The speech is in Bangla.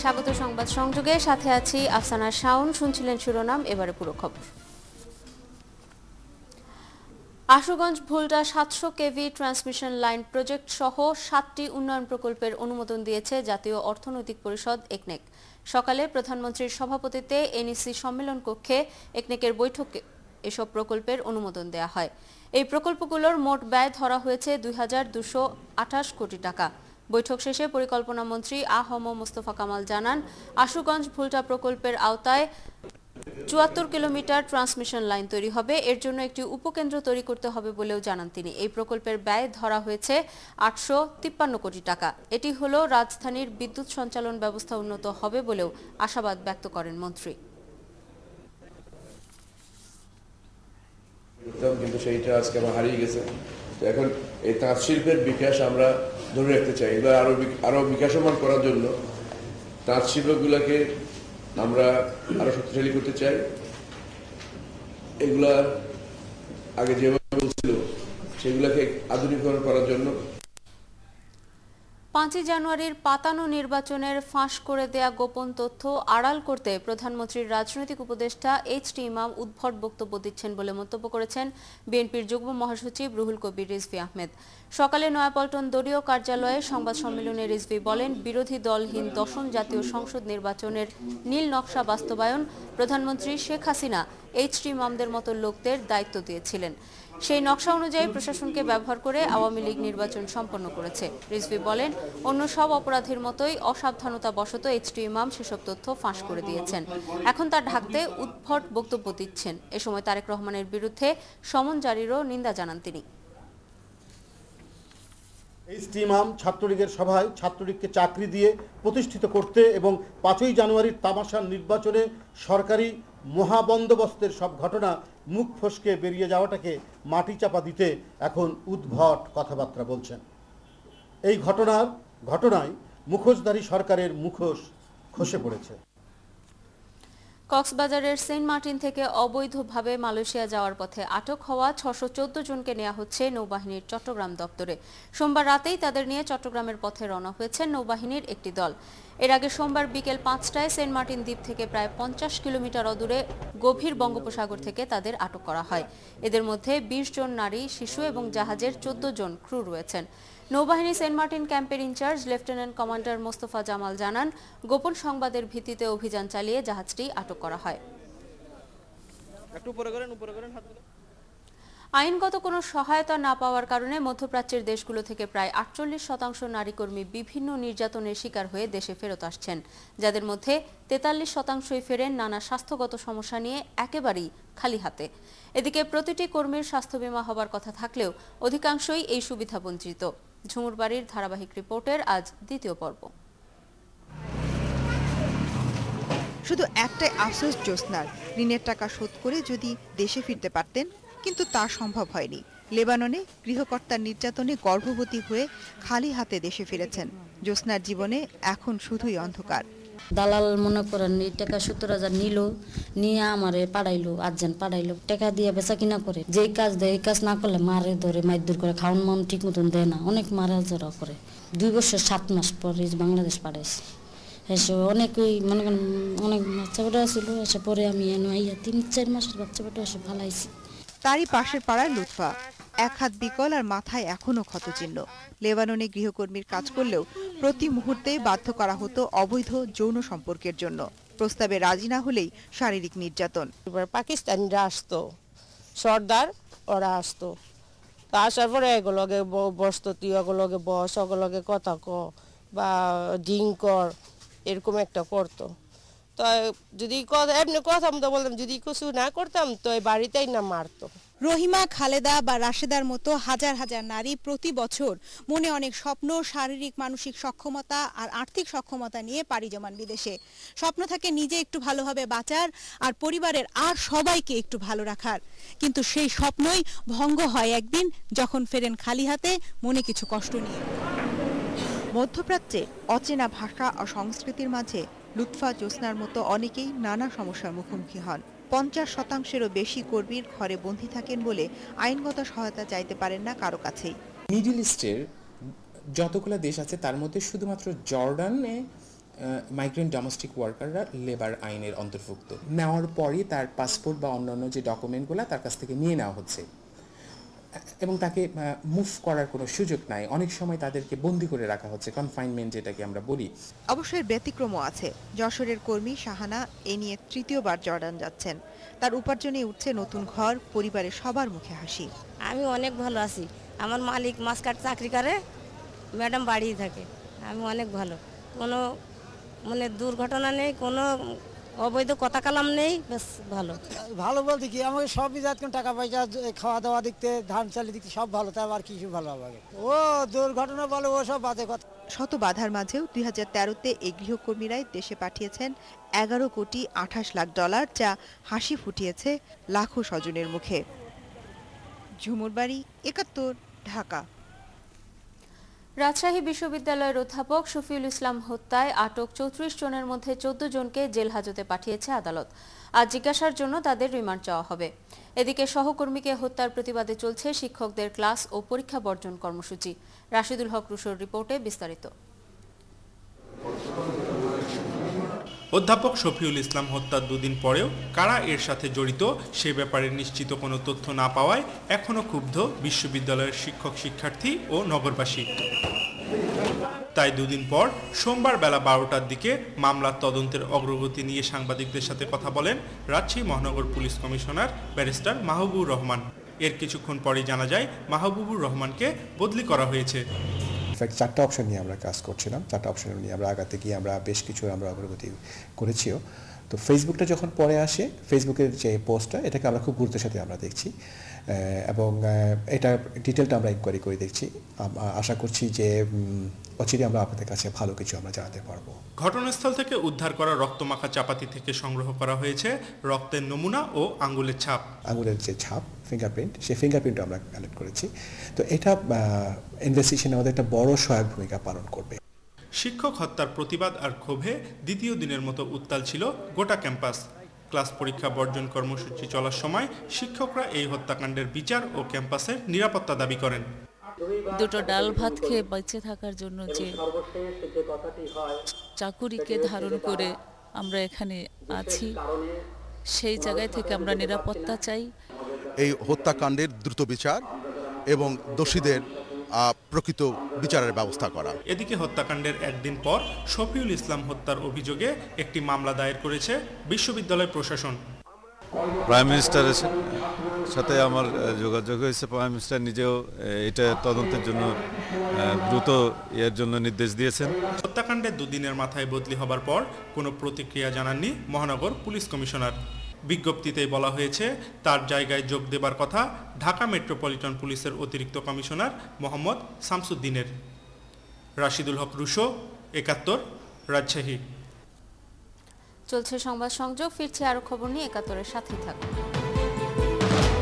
স্বাগত সংবাদ সংযোগে, সাথে আছি আফসানা শাওন। শুনছিলেন শিরোনাম, এবারে পুরো খবর। আশুগঞ্জ ভুলটা 700 কেভি ট্রান্সমিশন লাইন প্রজেক্ট সহ 7টি উন্নয়ন প্রকল্পের অনুমোদন দিয়েছে জাতীয় অর্থনৈতিক পরিষদ একনেক। সকালে প্রধানমন্ত্রীর সভাপতিত্বে এনইসি সম্মেলন কক্ষে একনেকের বৈঠকে এসব প্রকল্পের অনুমোদন দেওয়া হয়। এই প্রকল্পগুলোর মোট ব্যয় ধরা হয়েছে 2228 কোটি টাকা। বৈঠক শেষে পরিকল্পনা মন্ত্রী আ.হ.ম মোস্তফা কামাল জানান, আশুগঞ্জ ভুলটা প্রকল্পের আওতায় ৭৪ কিলোমিটার ট্রান্সমিশন লাইন তৈরি হবে। এর জন্য একটি উপকেন্দ্র তৈরি করতে হবে বলেও জানান তিনি। এই প্রকল্পের ব্যয় ধরা হয়েছে 853 কোটি টাকা। এটি হলো রাজধানীর বিদ্যুৎ সঞ্চালন ব্যবস্থা উন্নত হবে বলেও আশাবাদ ব্যক্ত করেন মন্ত্রী। কিন্তু সেইটা আজকে আমার হারিয়ে গেছে। এখন এই তাঁত শিল্পের বিকাশ আমরা ধরে রাখতে চাই। এবার আরো বিকাশমান করার জন্য তাঁত শিল্পগুলোকে আমরা আরো শক্তিশালী করতে চাই। এগুলা আগে যেভাবে ছিল সেগুলাকে আধুনিকরণ করার জন্য 5 জানুয়ারির পাতানো নির্বাচনের ফাঁস করে দেয়া গোপন তথ্য আড়াল করতে প্রধানমন্ত্রীর রাজনৈতিক উপদেষ্টা এইচ.টি. ইমাম উদ্ভট বক্তব্য দিচ্ছেন বলে মন্তব্য করেছেন বিএনপির যুগ্ম মহাসচিব রুহুল কবির রিজভী আহমেদ। সকালে নয়াপল্টন দলীয় কার্যালয়ে সংবাদ সম্মেলনে রিজভী বলেন, বিরোধী দলহীন 10ম জাতীয় সংসদ নির্বাচনের নীল নকশা বাস্তবায়ন প্রধানমন্ত্রী শেখ হাসিনা এইচ.টি. ইমামদের মতো লোকদের দায়িত্ব দিয়েছিলেন। সেই নকশা অনুযায়ী প্রশাসনকে ব্যবহার করে আওয়ামী লীগ নির্বাচন সম্পন্ন করেছে। রিজভী বলেন, অন্য সব অপরাধীর মতোই অসাবধানতা বশত এইচ.টি. ইমাম সেসব তথ্য ফাঁস করে দিয়েছেন। এখন তা ঢাকতে উদ্ভট বক্তব্য দিচ্ছেন। এ সময় তারেক রহমানের বিরুদ্ধে সমন জারিরও নিন্দা জানান তিনি। এইচ.টি. ইমাম ছাত্রলীগের সভায় ছাত্রলীগকে চাকরি দিয়ে প্রতিষ্ঠিত করতে এবং 5ই জানুয়ারির তামাশার নির্বাচনে সরকারি মহাবন্দোবস্তের সব ঘটনা মুখ ফসকে বেরিয়ে যাওয়াটাকে মাটি চাপা দিতে এখন উদ্ভট কথাবার্তা বলছেন। এই ঘটনায় মুখোশধারী সরকারের মুখোশ খসে পড়েছে। কক্সবাজারের সেন্ট মার্টিন থেকে অবৈধভাবে মালয়েশিয়া যাওয়ার পথে আটক হওয়া 614 জনকে নেওয়া হচ্ছে নৌবাহিনীর চট্টগ্রাম দপ্তরে। সোমবার রাতেই তাদের নিয়ে চট্টগ্রামের পথে রওনা হয়েছে নৌবাহিনীর একটি দল। এর আগে সোমবার বিকেল 5টায় সেন্ট মার্টিন দ্বীপ থেকে প্রায় 50 কিলোমিটার অদূরে গভীর বঙ্গোপসাগর থেকে তাদের আটক করা হয়। এদের মধ্যে 20 জন নারী, শিশু এবং জাহাজের 14 জন ক্রু রয়েছেন। নৌবাহিনী সেন্ট মার্টিন ক্যাম্পের incharge lieutenant commander Mostafa Jamal জানান, গোপন সংবাদের ভিত্তিতে অভিযান চালিয়ে জাহাজটি আটক করা হয়। আইনগত কোনো সহায়তা না পাওয়ার কারণে মধ্যপ্রাচ্যের দেশগুলো থেকে প্রায় 48% নারী কর্মী বিভিন্ন নির্যাতনের শিকার হয়ে দেশে ফেরত আসছেন, যাদের মধ্যে 43%ই ফেরেন নানা স্বাস্থ্যগত সমস্যা নিয়ে একেবারেই খালি হাতে। এদিকে প্রতিটি কর্মীর স্বাস্থ্য বীমা হবার কথা থাকলেও অধিকাংশই এই সুবিধা বঞ্চিত। ঝুমুর বাড়ির ধারাবাহিক রিপোর্টের আজ দ্বিতীয় পর্ব। শুধু একটাই আফসোস জ্যোৎস্নার, ঋণের টাকা শোধ করে যদি দেশে ফিরতে পারতেন, কিন্তু তা সম্ভব হয়নি। লেবাননে গৃহকর্তার নির্যাতনে গর্ভবতী হয়ে খালি হাতে দেশে ফিরেছেন। জ্যোৎস্নার জীবনে এখন শুধুই অন্ধকার। দালাল মনে করেন এই টাকা 70,000 নিল, নিয়ে আমারে পাঠাইলো, আটজন পাঠাইলো, টাকা দিয়ে বেচা কিনা করে। যেই কাজ দেয় এই কাজ না করলে মারে ধরে মারধর করে, খাওয়ান মান ঠিক মতন দেয় না, অনেক মারা জড়া করে। 2 বছর 7 মাস পরে বাংলাদেশ পাঠাইছি। এসে অনেকই মনে করেন অনেক বাচ্চা বাটা ছিল, এসে পরে আমি আইয়া 3-4 মাসের বাচ্চা বাটা এসে ফালাইছি। তারই পাশের পাড়ার লুৎফা, এক হাত বিকল আর মাথায় এখনো ক্ষতচিহ্ন। লেবাননে গৃহকর্মীর কাজ করলেও প্রতি মুহূর্তে বাধ্য করা হতো অবৈধ যৌন সম্পর্কের জন্য। প্রস্তাবে রাজি না হলেই শারীরিক নির্যাতন। পাকিস্তানিরা আসতো, সর্দার ওরা আসতো, তা আসার পরে এগুলোকে বসতো, তুই ওগুলোকে বস, ওগুলোকে কথা ক বা ড্রিঙ্ক কর, এরকম একটা করতো। তো যদি এমনি কথা তো বলতাম, যদি কিছু না করতাম তো এই বাড়িতেই না মারতো। রহিমা, খালেদা বা রাশেদার মতো হাজার হাজার নারী প্রতি বছর মনে অনেক স্বপ্ন, শারীরিক মানসিক সক্ষমতা আর আর্থিক সক্ষমতা নিয়ে পাড়ি জমান বিদেশে। স্বপ্ন থাকে নিজে একটু ভালোভাবে বাঁচার আর পরিবারের আর সবাইকে একটু ভালো রাখার, কিন্তু সেই স্বপ্নই ভঙ্গ হয় একদিন যখন ফেরেন খালি হাতে, মনে কিছু কষ্ট নিয়ে। মধ্যপ্রাচ্যে অচেনা ভাষা ও সংস্কৃতির মাঝে লুৎফা, জ্যোৎস্নার মতো অনেকেই নানা সমস্যার মুখোমুখি হন। 50%-এরও বেশি কর্মীর ঘরে বন্দী থাকেন বলে আইনগত সহায়তা চাইতে পারেন না কারো কাছেই। মিডল ইস্টের যতগুলো দেশ আছে তার মধ্যে শুধুমাত্র জর্ডানে মাইগ্রেন্ট ডোমেস্টিক ওয়ার্কাররা লেবার আইনের অন্তর্ভুক্ত। নেওয়ার পরই তার পাসপোর্ট বা অন্যান্য যে ডকুমেন্টগুলো তার কাছ থেকে নিয়ে নেওয়া হচ্ছে এবং তাকে মুভ করার কোনো সুযোগ নাই। অনেক সময় তাদেরকে বন্দি করে রাখা হচ্ছে, কনফাইনমেন্ট যেটাকে আমরা বলি। অবশ্যই ব্যতিক্রমও আছে। যশোরের কর্মী শাহানা এ নিয়ে তৃতীয়বার জর্ডান যাচ্ছেন। তার উপার্জনে উঠছে নতুন ঘর, পরিবারের সবার মুখে হাসি। আমি অনেক ভালো আছি। আমার মালিক মাসকাট চাকরি করে, ম্যাডাম বাড়িয়ে থাকে। আমি অনেক ভালো, কোনো মানে দুর্ঘটনা নেই, কোনো অবৈধ কথা কালাম নেই, বেশ ভালো। ভালো বলতে কি, আমাকে সবই যাত টাকা পয়সা, খাওয়া দাওয়া দিকতে, ধান চালি দিকতে সব ভালো। তার আর কিছু ভালো হবে ও দুর্ঘটনা বলে ও সব বাজে কথা। শত বাধার মাঝেও 2013-তে এই গৃহকর্মীরাই দেশে পাঠিয়েছেন $11.28 লাখ, যা হাসি ফুটিয়েছে লাখো স্বজনের মুখে। ঝুমুর বাড়ি, 71, ঢাকা। রাজশাহী বিশ্ববিদ্যালয়ের অধ্যাপক শফিউল ইসলাম হত্যায় আটক 34 জনের মধ্যে 14 জনকে জেল হাজতে পাঠিয়েছে আদালত। আজ জিজ্ঞাসার জন্য তাদের রিমান্ড চাওয়া হবে। এদিকে সহকর্মীকে হত্যার প্রতিবাদে চলছে শিক্ষকদের ক্লাস ও পরীক্ষা বর্জন কর্মসূচি। রাশিদুল হক রুশোর রিপোর্টে বিস্তারিত। অধ্যাপক শফিউল ইসলাম হত্যার দুদিন পরেও কারা এর সাথে জড়িত সে ব্যাপারে নিশ্চিত কোনো তথ্য না পাওয়ায় এখনও ক্ষুব্ধ বিশ্ববিদ্যালয়ের শিক্ষক শিক্ষার্থী ও নগরবাসী। তাই দুদিন পর সোমবার বেলা 12টার দিকে মামলার তদন্তের অগ্রগতি নিয়ে সাংবাদিকদের সাথে কথা বলেন রাজশাহী মহানগর police commissioner barrister Mahbubur Rahman. এর কিছুক্ষণ পরেই জানা যায় মাহবুবুর রহমানকে বদলি করা হয়েছে। চারটা অপশন নিয়ে আমরা কাজ করছিলাম, চারটা অপশন নিয়ে আমরা আগাতে গিয়ে আমরা বেশ কিছু আমরা অগ্রগতি করেছিও। তো ফেসবুকটা যখন পরে আসে, ফেসবুকের যে পোস্টটা, এটাকে আমরা খুব গুরুত্বের সাথে আমরা দেখছি এবং এটা ডিটেলটা আমরা ইনকোয়ারি করে দেখছি। আশা করছি যে অচিরে আমরা আপনাদের কাছে ভালো কিছু আমরা জানাতে পারবো। ঘটনাস্থল থেকে উদ্ধার করা রক্তমাখা চাপাতি থেকে সংগ্রহ করা হয়েছে রক্তের নমুনা ও আঙ্গুলের ছাপ। আঙ্গুলের যে ছাপ, ফিঙ্গারপ্রিন্ট, সেই ফিঙ্গারপ্রিন্টও আমরা কালেক্ট করেছি। তো এটা ইনভেস্টিগেশনে আমাদের একটা বড় সহায়ক ভূমিকা পালন করবে। শিক্ষক হত্যার প্রতিবাদ আর ক্ষোভে দ্বিতীয় দিনের মতো উত্তাল ছিল গোটা ক্যাম্পাস। ক্লাস পরীক্ষা বর্জন কর্মসূচি চলার সময় শিক্ষকরা এই হত্যাকাণ্ডের বিচার ও ক্যাম্পাসের নিরাপত্তা দাবি করেন। দুটো ডাল ভাত খেয়ে বেঁচে থাকার জন্য যে চাকুরিকে ধারণ করে আমরা এখানে আছি, সেই জায়গায় থেকে আমরা নিরাপত্তা চাই। এই হত্যাকাণ্ডের দ্রুত বিচার এবং দোষীদের প্রকৃত বিচারের ব্যবস্থা করা। এদিকে হত্যাকাণ্ডের একদিন পর শফিউল ইসলাম হত্যার অভিযোগে একটি মামলা দায়ের করেছে বিশ্ববিদ্যালয় প্রশাসন। প্রাইম মিনিস্টারের সাথে আমার যোগাযোগ হয়েছে। প্রাইম মিনিস্টার নিজেও এটা তদন্তের জন্য দ্রুত এর জন্য নির্দেশ দিয়েছেন। হত্যাকাণ্ডের দুদিনের মাথায় বদলি হবার পর কোনো প্রতিক্রিয়া জানাননি মহানগর পুলিশ কমিশনার। বিজ্ঞপ্তিতেই বলা হয়েছে তার জায়গায় যোগ দেবার কথা ঢাকা মেট্রোপলিটন পুলিশের অতিরিক্ত কমিশনার মোহাম্মদ শামসুদ্দিনের। রাশিদুল হক রুশো, 71, রাজশাহী। চলছে সংবাদ সংযোগ, ফিরছে আরো খবর নিয়ে 71-এর সাথেই থাকুন।